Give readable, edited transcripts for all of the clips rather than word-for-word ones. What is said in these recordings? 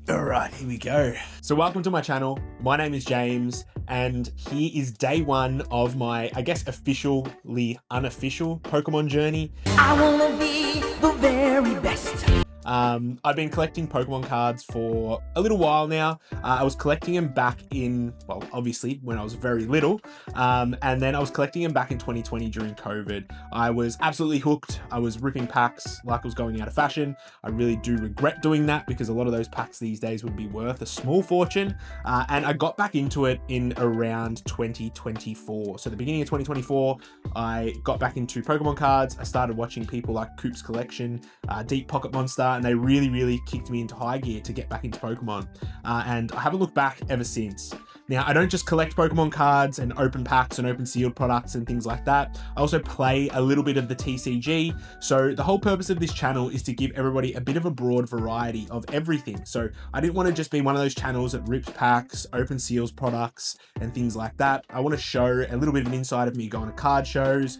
All right, here we go. So welcome to my channel. My name is James, and here is day one of my, I guess, officially unofficial Pokemon journey. I wanna be the very best. I've been collecting Pokemon cards for a little while now. I was collecting them back in, well, obviously when I was very little. And then I was collecting them back in 2020 during COVID. I was absolutely hooked. I was ripping packs like it was going out of fashion. I really do regret doing that because a lot of those packs these days would be worth a small fortune. And I got back into it in around 2024. So the beginning of 2024, I got back into Pokemon cards. I started watching people like Coop's Collection, Deep Pocket Monster, and they really kicked me into high gear to get back into Pokemon. And I haven't looked back ever since. Now, I don't just collect Pokemon cards and open packs and open sealed products and things like that. I also play a little bit of the TCG. So the whole purpose of this channel is to give everybody a bit of a broad variety of everything. So I didn't want to just be one of those channels that rips packs, open seals products and things like that. I want to show a little bit of an insight of me going to card shows,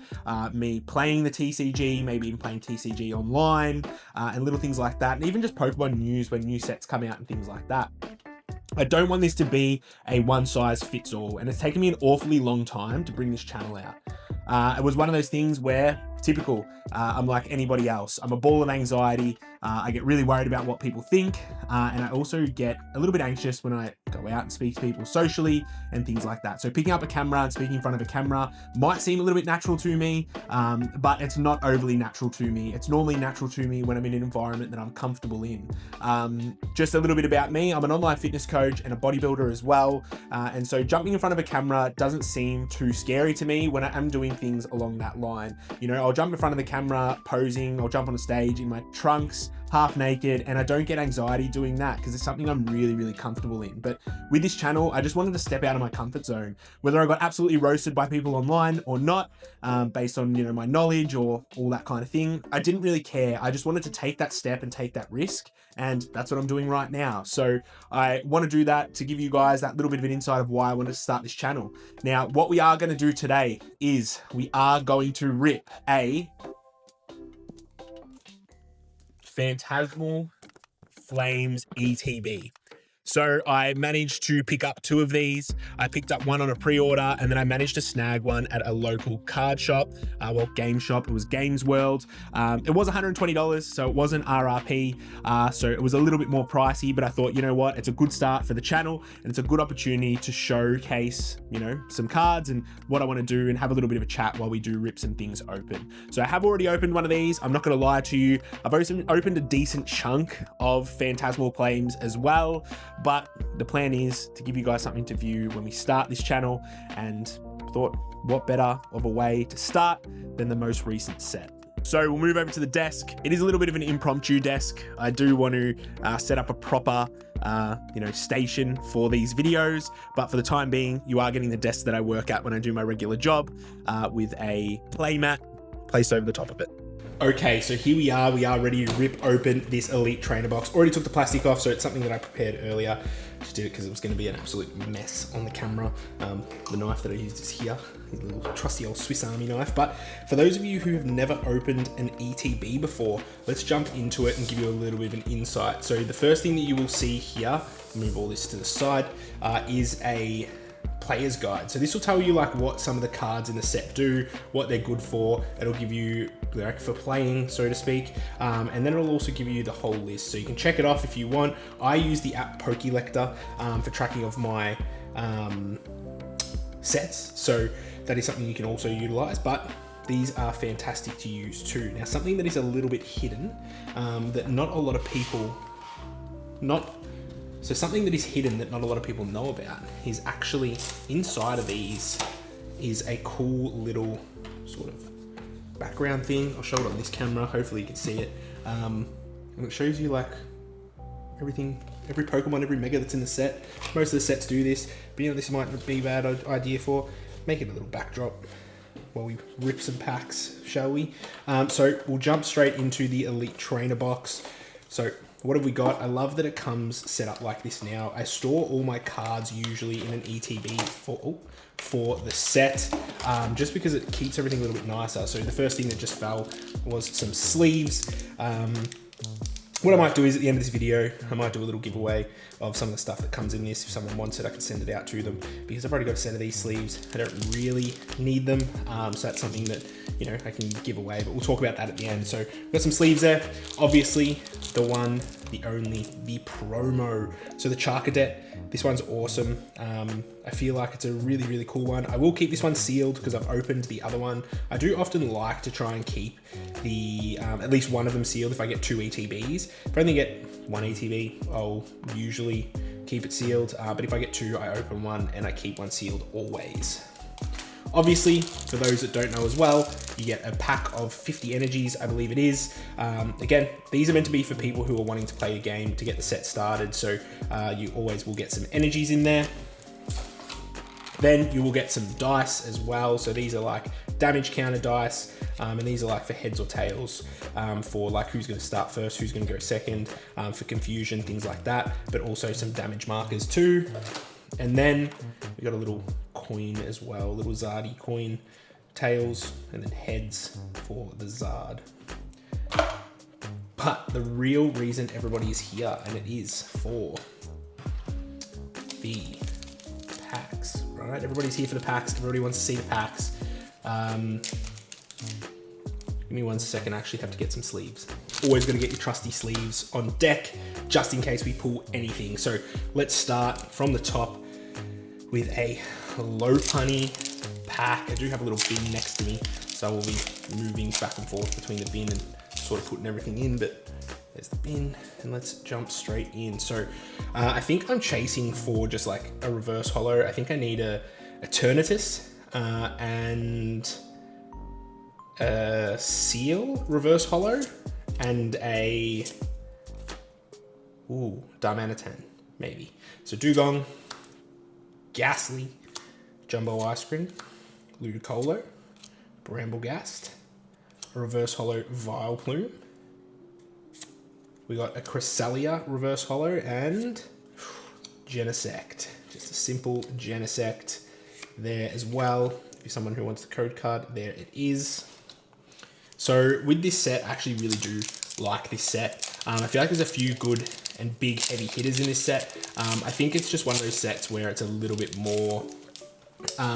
me playing the TCG, maybe even playing TCG online, and little things like that. And even just Pokemon news when new sets come out and things like that. I don't want this to be a one size fits all, and it's taken me an awfully long time to bring this channel out. It was one of those things where, typical, I'm like anybody else. I'm a ball of anxiety. I get really worried about what people think. And I also get a little bit anxious when I go out and speak to people socially and things like that. So picking up a camera and speaking in front of a camera might seem a little bit natural to me, but it's not overly natural to me. It's normally natural to me when I'm in an environment that I'm comfortable in. Just a little bit about me. I'm an online fitness coach and a bodybuilder as well. And so jumping in front of a camera doesn't seem too scary to me when I am doing things along that line. You know, I'll jump in front of the camera posing, I'll jump on a stage in my trunks, half naked, and I don't get anxiety doing that because it's something I'm really comfortable in. But with this channel, I just wanted to step out of my comfort zone. Whether I got absolutely roasted by people online or not, based on, you know, my knowledge or all that kind of thing, I didn't really care. I just wanted to take that step and take that risk, and that's what I'm doing right now. So I want to do that to give you guys that little bit of an insight of why I wanted to start this channel. Now, what we are going to do today is we are going to rip a Phantasmal Flames ETB. So I managed to pick up two of these. I picked up one on a pre-order, and then I managed to snag one at a local card shop, well, game shop. It was Games World. It was $120, so it wasn't RRP. So it was a little bit more pricey, but I thought, you know what? It's a good start for the channel, and it's a good opportunity to showcase, you know, some cards and what I want to do and have a little bit of a chat while we do rip some things open. So I have already opened one of these. I'm not going to lie to you. I've opened a decent chunk of Phantasmal Flames as well. But the plan is to give you guys something to view when we start this channel, and thought what better of a way to start than the most recent set. So we'll move over to the desk. It is a little bit of an impromptu desk. I do want to set up a proper you know, station for these videos, but for the time being, you are getting the desk that I work at when I do my regular job, with a play mat placed over the top of it. Okay, so here we are ready to rip open this Elite Trainer box. Already took the plastic off, so it's something that I prepared earlier. Just did it because it was going to be an absolute mess on the camera. The knife that I used is here, a little trusty old Swiss Army knife. But for those of you who have never opened an ETB before, let's jump into it and give you a little bit of an insight. So the first thing that you will see here, move all this to the side, is a player's guide. So this will tell you like what some of the cards in the set do, what they're good for. It'll give you like for playing, so to speak, and then it'll also give you the whole list, so you can check it off if you want. I use the app Pokelector for tracking of my sets, so that is something you can also utilize, but these are fantastic to use too. Now, something that is a little bit hidden, that not a lot of people So something that is hidden that not a lot of people know about is actually inside of these is a cool little sort of background thing. I'll show it on this camera, hopefully you can see it. And it shows you like everything, every Pokemon, every Mega that's in the set. Most of the sets do this, but you know, this might be a bad idea for. Make it a little backdrop while we rip some packs, shall we? So we'll jump straight into the Elite Trainer box. So what have we got? I love that it comes set up like this now. I store all my cards usually in an ETB for the set, just because it keeps everything a little bit nicer. So the first thing that just fell was some sleeves. What I might do is at the end of this video, I might do a little giveaway of some of the stuff that comes in this. If someone wants it, I can send it out to them, because I've already got a set of these sleeves. I don't really need them. So that's something that, you know, I can give away, but we'll talk about that at the end. So we've got some sleeves there. Obviously the one, the only, the promo. So the Charcadet, this one's awesome. I feel like it's a really, really cool one. I will keep this one sealed because I've opened the other one. I do often like to try and keep the at least one of them sealed if I get 2 ETBs. If I only get 1 ETB, I'll usually keep it sealed. But if I get 2, I open one and I keep one sealed always. Obviously, for those that don't know as well, you get a pack of 50 energies, I believe it is. Again, these are meant to be for people who are wanting to play a game to get the set started. So you always will get some energies in there. Then you will get some dice as well. So these are like damage counter dice, and these are like for heads or tails, for like who's going to start first, who's going to go second, for confusion, things like that, but also some damage markers too. And then we got a little coin as well, little Zardy coin, tails, and then heads for the Zard. But the real reason everybody is here, and it is for the packs, right? Everybody's here for the packs. Everybody wants to see the packs. Give me 1 second. I actually have to get some sleeves. Always going to get your trusty sleeves on deck, just in case we pull anything. So let's start from the top with a Lopunny pack. I do have a little bin next to me, so I will be moving back and forth between the bin and sort of putting everything in, but there's the bin, and let's jump straight in. So I think I'm chasing for just like a reverse holo. I think I need a Eternatus and a Seal reverse holo and a Darmanitan maybe. So Dugong, Ghastly, Jumbo Ice Cream, Ludicolo, Bramblegast, a reverse holo Vileplume. We got a Cresselia reverse holo and Genesect. Just a simple Genesect there as well. If you're someone who wants the code card, there it is. So with this set, I actually really do like this set. I feel like there's a few good and big heavy hitters in this set. I think it's just one of those sets where it's a little bit more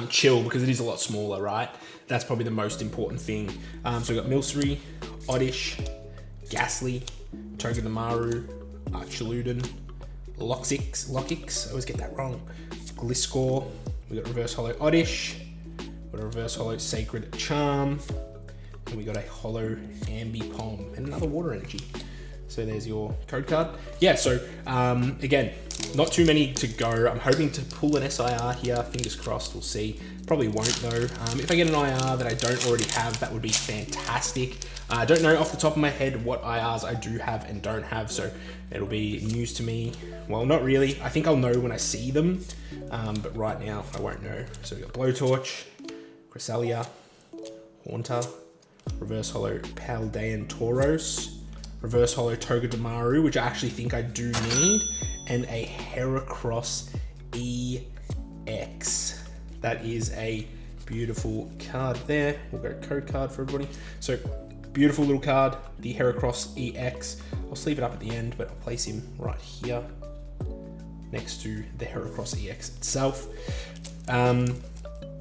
chill because it is a lot smaller, right? That's probably the most important thing. So we got Milcery, Oddish, Ghastly, Togedemaru, Archaludon, Lockix, I always get that wrong, Gliscor, we got reverse holo Oddish, we got a reverse holo Sacred Charm, and we got a holo Ambipom, and another water energy. So there's your code card. Yeah, so again, not too many to go. I'm hoping to pull an SIR here, fingers crossed, we'll see. Probably won't though. If I get an IR that I don't already have, that would be fantastic. I don't know off the top of my head what IRs I do have and don't have, so it'll be news to me. Well, not really. I think I'll know when I see them, but right now I won't know. So we got Blowtorch, Cresselia, Haunter, reverse holo Paldean Tauros, reverse holo Togedemaru, which I actually think I do need, and a Heracross EX. That is a beautiful card there. We'll go code card for everybody. So beautiful little card, the Heracross EX. I'll sleeve it up at the end, but I'll place him right here next to the Heracross EX itself.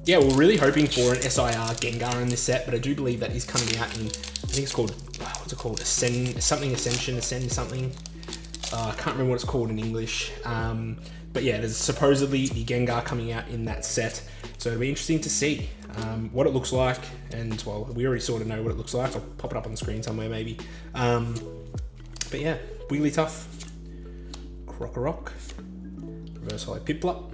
Yeah, we're really hoping for an SIR Gengar in this set, but I do believe that is coming out in, I think it's called, what's it called? Ascend something. I can't remember what it's called in English. But yeah, there's supposedly the Gengar coming out in that set. So it'll be interesting to see what it looks like. And well, we already sort of know what it looks like. I'll pop it up on the screen somewhere maybe. But yeah, Wigglytuff, Crocorock, reverse holo Piplup,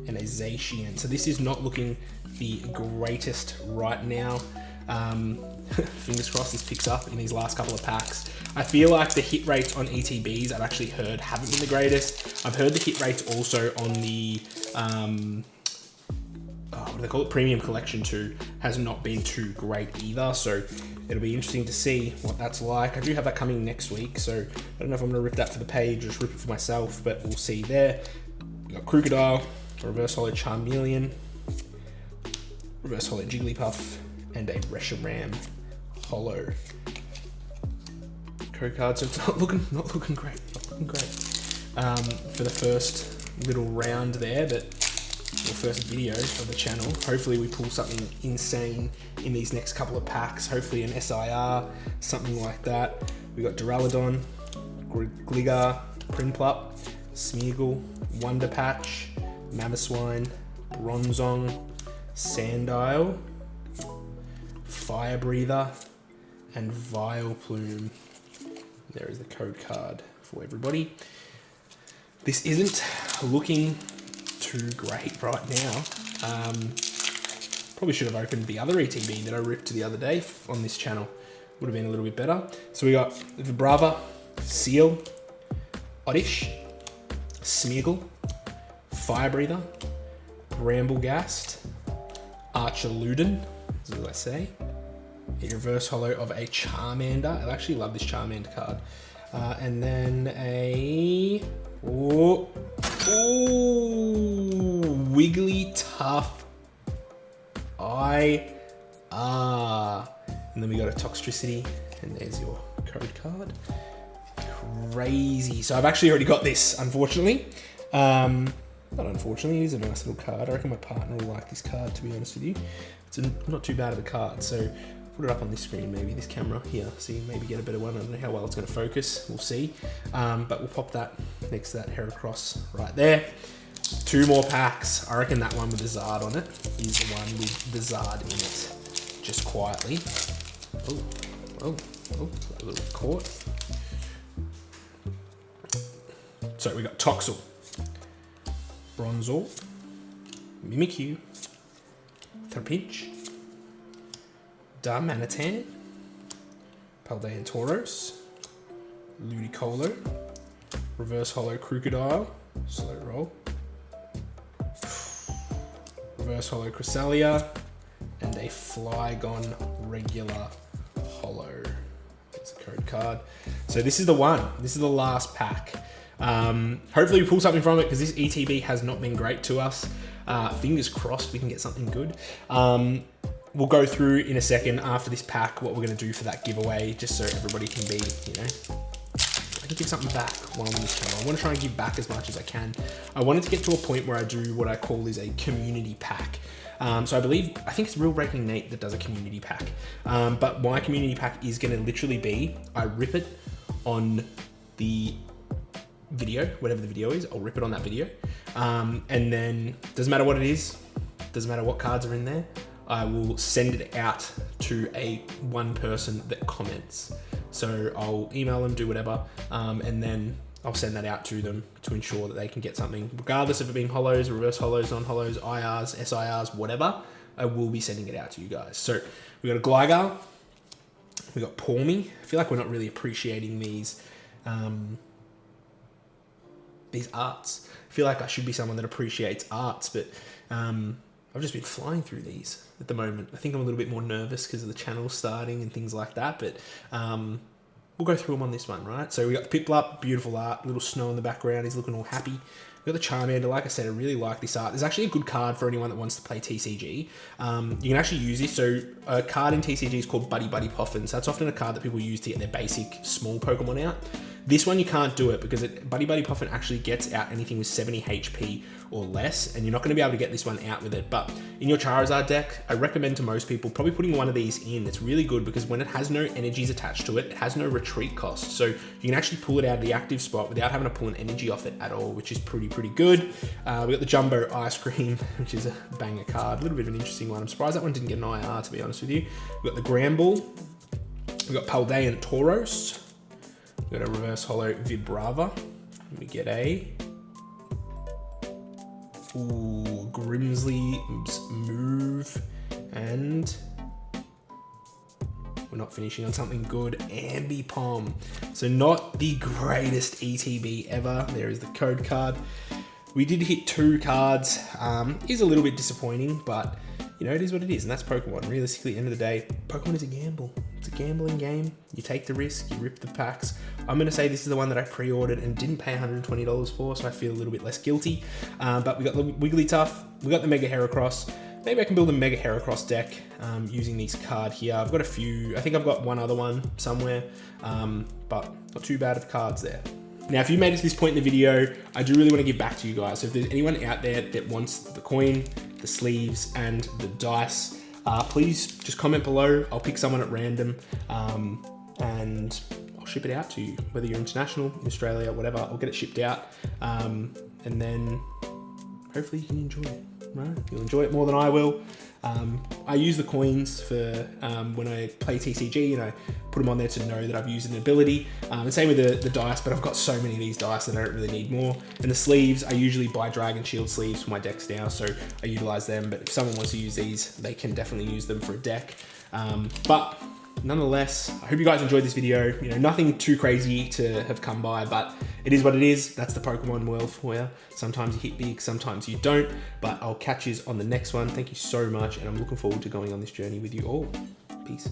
and a Zacian. So this is not looking the greatest right now. Fingers crossed this picks up in these last couple of packs. I feel like the hit rates on ETBs I've actually heard haven't been the greatest. I've heard the hit rates also on the what do they call it? Premium Collection 2 has not been too great either. So it'll be interesting to see what that's like. I do have that coming next week, so I don't know if I'm gonna rip that for the page or just rip it for myself, but we'll see there. We got Crocodile, reverse holo Charmeleon, reverse holo Jigglypuff, and a Reshiram holo. code card, so it's not looking great. For the first little round there, but the first video of the channel. Hopefully we pull something insane in these next couple of packs. Hopefully an SIR, something like that. We got Duraludon, Gligar, Prinplup, Smeargle, Wonder Patch, Mamoswine, Bronzong, Sandile, Fire Breather, and Vileplume. There is the code card for everybody. This isn't looking too great right now. Probably should have opened the other ETB that I ripped the other day on this channel. Would have been a little bit better. So we got Vibrava, Seal, Oddish, Smeargle, Fire Breather, Bramblegast, Archaludon, as I say, a reverse holo of a Charmander. I actually love this Charmander card. And then a Wigglytuff IR. And then we got a Toxtricity, and there's your code card. Crazy. So I've actually already got this, unfortunately. Not unfortunately, it is a nice little card. I reckon my partner will like this card, to be honest with you. It's not too bad of a card. So put it up on this screen, maybe this camera here, so you maybe get a better one. I don't know how well it's going to focus. We'll see. But we'll pop that next to that Heracross right there. 2 more packs. I reckon that one with the Zard on it is the one with the Zard in it. Just quietly. Oh, a little caught. So we got Toxel, Bronzor, Mimikyu, Trapinch, Darmanitan, Paldean Tauros, Ludicolo, reverse holo Crocodile, slow roll, reverse holo Cresselia, and a Flygon regular holo. There's a code card. So this is the one. This is the last pack. Hopefully we pull something from it, because this ETB has not been great to us. Fingers crossed we can get something good. We'll go through in a second after this pack what we're going to do for that giveaway, just so everybody can be, you know, I can give something back while I'm on this channel. I want to try and give back as much as I can. I wanted to get to a point where I do what I call is a community pack. So I think it's Real Breaking Nate that does a community pack. But my community pack is going to literally be, I rip it on the video, whatever the video is, I'll rip it on that video. And then, doesn't matter what it is, doesn't matter what cards are in there, I will send it out to one person that comments. So I'll email them, do whatever, and then I'll send that out to them to ensure that they can get something, regardless of it being holos, reverse holos, non-holos, IRs, SIRs, whatever. I will be sending it out to you guys. So we got a Gligar, we got Pawmi. I feel like we're not really appreciating these arts. I feel like I should be someone that appreciates arts, but I've just been flying through these at the moment. I think I'm a little bit more nervous because of the channel starting and things like that, but we'll go through them on this one, right? So we got the Piplup, beautiful art, little snow in the background, he's looking all happy. We got the Charmander, like I said, I really like this art. There's actually a good card for anyone that wants to play TCG. You can actually use this. So a card in TCG is called Buddy Buddy Poffins. That's often a card that people use to get their basic small Pokemon out. This one you can't do it because Buddy Buddy Poffin actually gets out anything with 70 HP or less, and you're not going to be able to get this one out with it. But in your Charizard deck, I recommend to most people probably putting one of these in. It's really good because when it has no energies attached to it, it has no retreat cost. So you can actually pull it out of the active spot without having to pull an energy off it at all, which is pretty good. We got the Jumbo Ice Cream, which is a banger card. A little bit of an interesting one. I'm surprised that one didn't get an IR, to be honest with you. We got the Gramble. We got Paldean Tauros. We got a reverse holo Vibrava. We get a Grimsley's Move, and we're not finishing on something good, Ambipom. So not the greatest ETB ever. There is the code card. We did hit 2 cards. Is a little bit disappointing, but you know, it is what it is, and that's Pokemon. Realistically, at the end of the day, Pokemon is a gamble. It's a gambling game. You take the risk, you rip the packs. I'm going to say this is the one that I pre-ordered and didn't pay $120 for, so I feel a little bit less guilty. But we got the Wigglytuff, we got the Mega Heracross, maybe I can build a Mega Heracross deck using these cards here. I've got a few, I think I've got one other one somewhere, but not too bad of cards there. Now, if you made it to this point in the video, I do really want to give back to you guys. So if there's anyone out there that wants the coin, the sleeves, and the dice, please just comment below. I'll pick someone at random and I'll ship it out to you. Whether you're international, in Australia, whatever, I'll get it shipped out. And then hopefully you can enjoy it, right? You'll enjoy it more than I will. I use the coins for when I play TCG, and I put them on there to know that I've used an ability. And same with the dice, but I've got so many of these dice that I don't really need more. And the sleeves, I usually buy Dragon Shield sleeves for my decks now, so I utilize them. But if someone wants to use these, they can definitely use them for a deck. But nonetheless, I hope you guys enjoyed this video. You know, nothing too crazy to have come by, but it is what it is. That's the Pokemon world for you. Sometimes you hit big, sometimes you don't, but I'll catch you on the next one. Thank you so much, and I'm looking forward to going on this journey with you all. Peace.